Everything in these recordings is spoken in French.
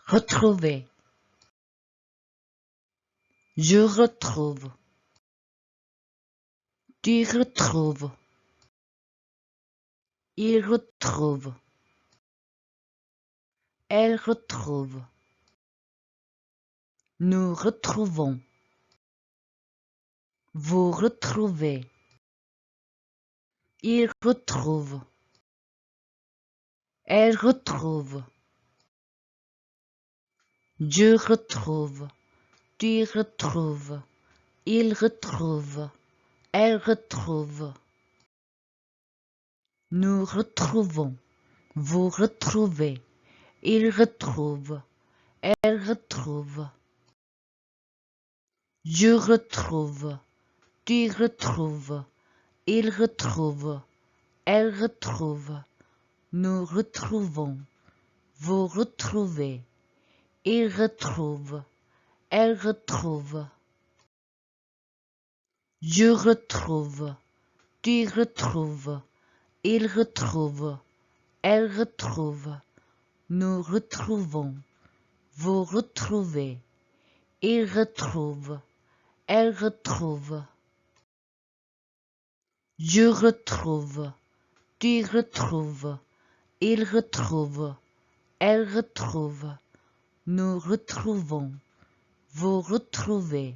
Retrouver. Je retrouve. Tu retrouves. Il retrouve. Elle retrouve. Nous retrouvons. Vous retrouvez. Il retrouve. Elle retrouve. Je retrouve. Tu retrouves. Il retrouve. Elle retrouve. Nous retrouvons. Vous retrouvez. Il retrouve. Elle retrouve. Je retrouve. Tu retrouves. Il retrouve. Elle retrouve. Nous retrouvons. Vous retrouvez. Il retrouve. Elle retrouve. Je retrouve. Tu retrouves. Il retrouve. Elle retrouve. Nous retrouvons. Vous retrouvez. Il retrouve. Elle retrouve. Je retrouve. Tu retrouves. Il retrouve. Elle retrouve. Nous retrouvons. Vous retrouvez.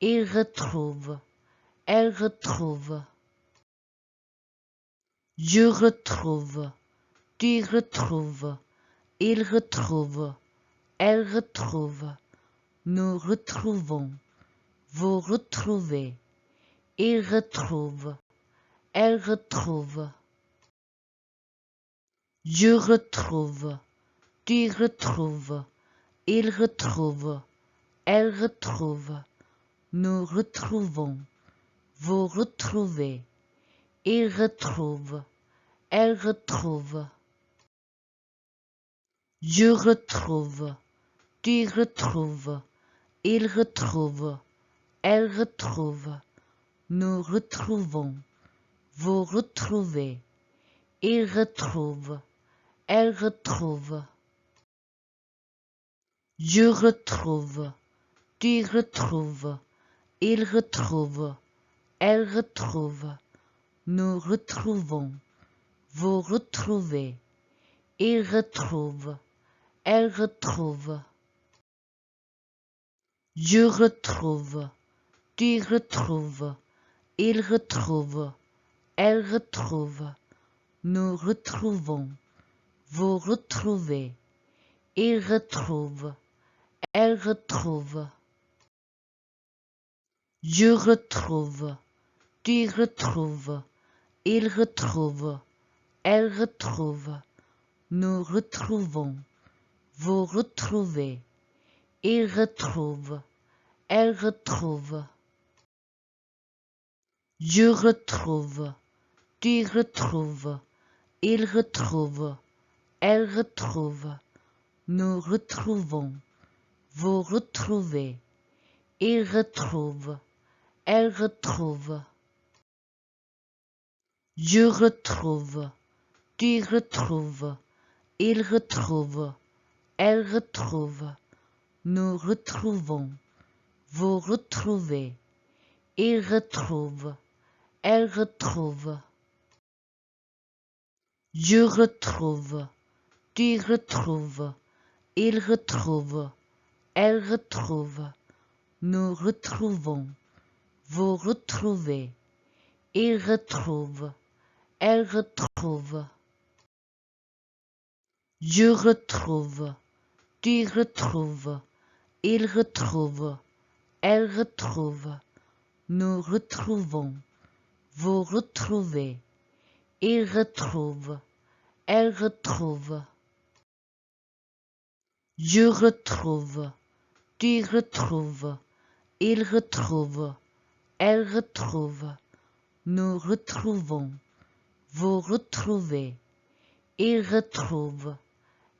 Il retrouve. Elle retrouve. Je retrouve. Tu retrouves. Il retrouve. Elle retrouve. Nous retrouvons. Vous retrouvez. Il retrouve. Elle retrouve. Je retrouve. Tu retrouves. Il retrouve. Elle retrouve. Nous retrouvons. Vous retrouvez. Il retrouve. Elle retrouve. Je retrouve. Tu retrouves. Il retrouve. Elle retrouve. Nous retrouvons. Vous retrouvez. Il retrouve. Elle retrouve. Je retrouve. Tu retrouves. Il retrouve. Elle retrouve. Nous retrouvons. Vous retrouvez. Il retrouve. Elle retrouve. Je retrouve. Tu retrouves. Il retrouve. Elle retrouve. Nous retrouvons. Vous retrouvez. Il retrouve. Elle retrouve. Je retrouve. Tu retrouves. Il retrouve. Elle retrouve. Nous retrouvons. Vous retrouvez. Il retrouve. Elle retrouve. Je retrouve. Tu retrouves. Il retrouve. Elle retrouve. Nous retrouvons. Vous retrouvez. Il retrouve. Elle retrouve. Je retrouve. Tu retrouves. Il retrouve. Elle retrouve. Nous retrouvons. Vous retrouvez. Il retrouve. Elle retrouve. Je retrouve. Tu retrouves. Il retrouve. Elle retrouve. Nous retrouvons. Vous retrouvez. Il retrouve. Elle retrouve. Je retrouve. Tu retrouves. Il retrouve. Elle retrouve. Nous retrouvons. Vous retrouvez. Il retrouve. Elle retrouve. Je retrouve. Tu retrouves. Il retrouve. Elle retrouve. Nous retrouvons. Vous retrouvez. Il retrouve.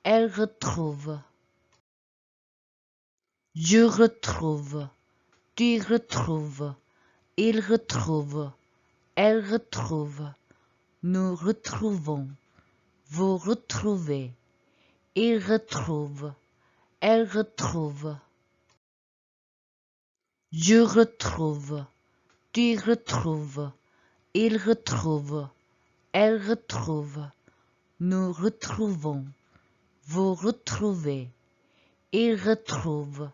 Elle retrouve. Je retrouve. Tu retrouves. Il retrouve. Elle retrouve. Nous retrouvons. Vous retrouvez. Il retrouve. elle retrouve. Je retrouve, tu retrouves, il retrouve, elle retrouve, nous retrouvons, vous retrouvez, il retrouve,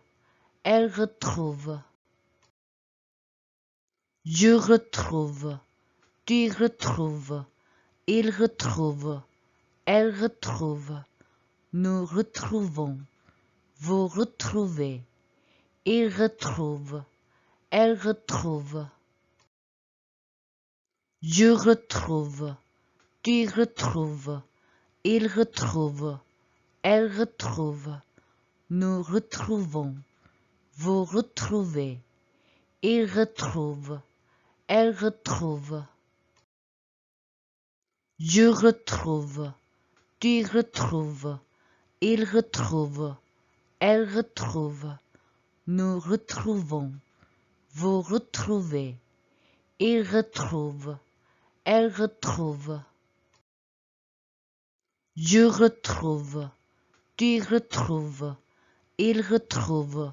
elle retrouve. Je retrouve, tu retrouves, il retrouve, elle retrouve, nous retrouvons, vous retrouvez, il retrouve, elle retrouve. Je retrouve, tu retrouves, il retrouve, elle retrouve, nous retrouvons, vous retrouvez, il retrouve, elle retrouve. Je retrouve, tu retrouves, il retrouve, elle retrouve, nous retrouvons, vous retrouvez, il retrouve, elle retrouve. Je retrouve, tu retrouves, il retrouve,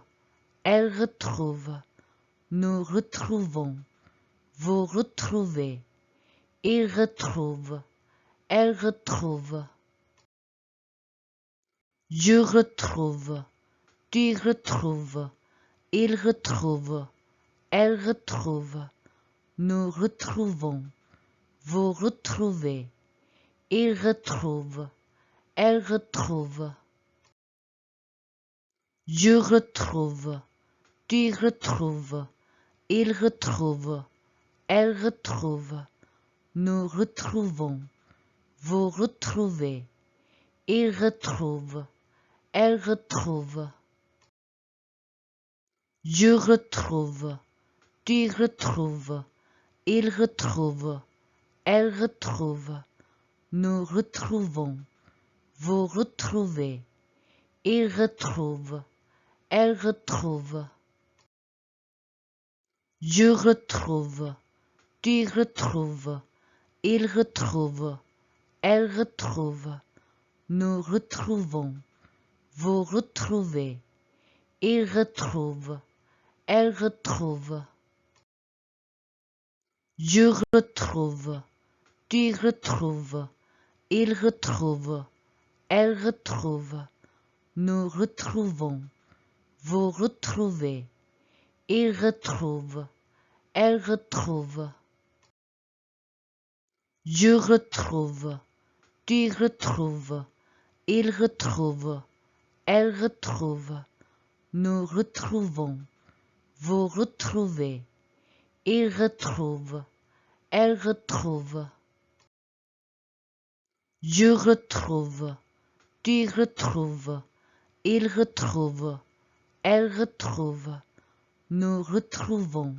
elle retrouve, nous retrouvons, vous retrouvez, il retrouve, elle retrouve. Je retrouve, tu retrouves, il retrouve, elle retrouve, nous retrouvons, vous retrouvez, il retrouve, elle retrouve. Je retrouve, tu retrouves, il retrouve, elle retrouve, nous retrouvons, vous retrouvez, il retrouve, elle retrouve. Je retrouve, tu retrouves, il retrouve, elle retrouve, nous retrouvons, vous retrouvez, il retrouve, elle retrouve. Je retrouve, tu retrouves, il retrouve, elle retrouve, nous retrouvons, vous retrouvez, il retrouve, elle retrouve. Je retrouve, tu retrouves, il retrouve, elle retrouve, nous retrouvons, vous retrouvez, il retrouve, elle retrouve. Je retrouve, tu retrouves, il retrouve, elle retrouve, nous retrouvons, vous retrouvez, il retrouve, elle retrouve. Je retrouve, tu retrouves, il retrouve, elle retrouve, nous retrouvons,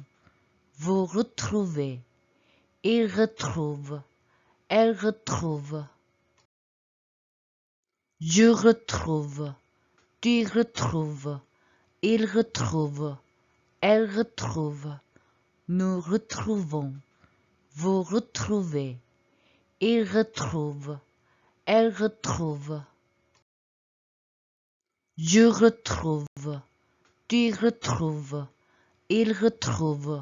vous retrouvez, il retrouve, elle retrouve. Je retrouve, tu retrouves, il retrouve, elle retrouve, nous retrouvons, vous retrouvez, il retrouve, elle retrouve. Je retrouve, tu retrouves, il retrouve,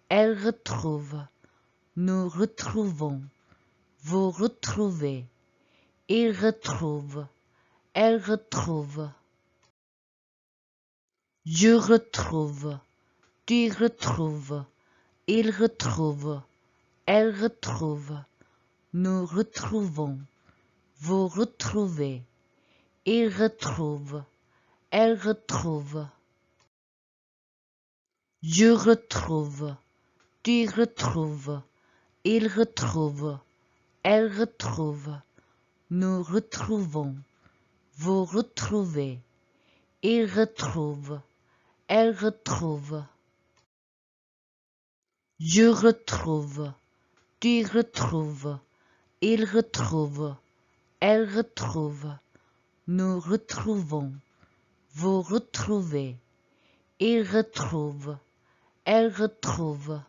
elle retrouve, nous retrouvons, vous retrouvez, il retrouve, elle retrouve. Je retrouve, tu retrouves, il retrouve, elle retrouve, nous retrouvons, vous retrouvez, il retrouve, elle retrouve. Je retrouve, tu retrouves, il retrouve, elle retrouve, nous retrouvons, vous retrouvez, il retrouve, elle retrouve. Je retrouve, tu retrouves, il retrouve, elle retrouve, nous retrouvons, vous retrouvez, il retrouve, elle retrouve.